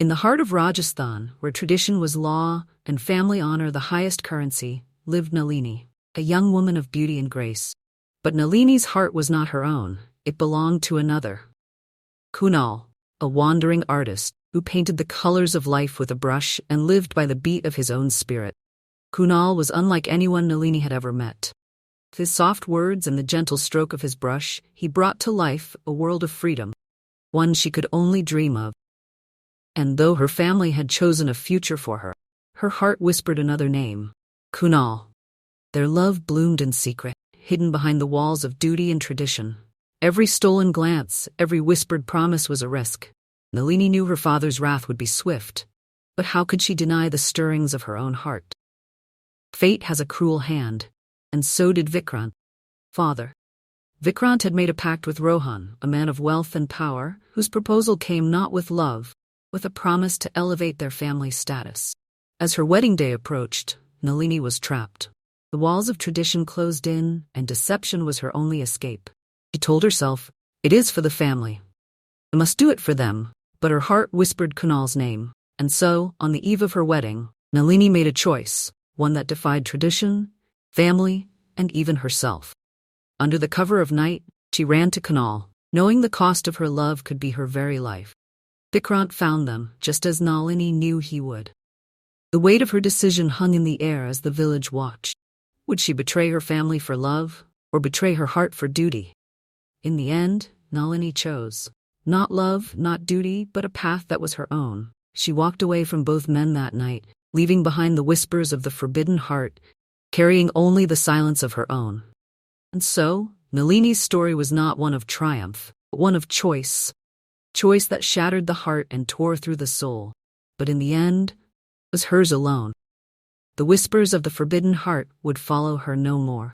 In the heart of Rajasthan, where tradition was law and family honor the highest currency, lived Nalini, a young woman of beauty and grace. But Nalini's heart was not her own, it belonged to another. Kunal, a wandering artist, who painted the colors of life with a brush and lived by the beat of his own spirit. Kunal was unlike anyone Nalini had ever met. With his soft words and the gentle stroke of his brush, he brought to life a world of freedom, one she could only dream of. And though her family had chosen a future for her, her heart whispered another name, Kunal. Their love bloomed in secret, hidden behind the walls of duty and tradition. Every stolen glance, every whispered promise was a risk. Nalini knew her father's wrath would be swift, but how could she deny the stirrings of her own heart? Fate has a cruel hand, and so did Vikrant. Father. Vikrant had made a pact with Rohan, a man of wealth and power, whose proposal came not with love, with a promise to elevate their family status. As her wedding day approached, Nalini was trapped. The walls of tradition closed in, and deception was her only escape. She told herself, it is for the family. I must do it for them, but her heart whispered Kunal's name. And so, on the eve of her wedding, Nalini made a choice, one that defied tradition, family, and even herself. Under the cover of night, she ran to Kunal, knowing the cost of her love could be her very life. Vikrant found them, just as Nalini knew he would. The weight of her decision hung in the air as the village watched. Would she betray her family for love, or betray her heart for duty? In the end, Nalini chose. Not love, not duty, but a path that was her own. She walked away from both men that night, leaving behind the whispers of the forbidden heart, carrying only the silence of her own. And so, Nalini's story was not one of triumph, but one of choice. Choice that shattered the heart and tore through the soul. But in the end, was hers alone. The whispers of the forbidden heart would follow her no more.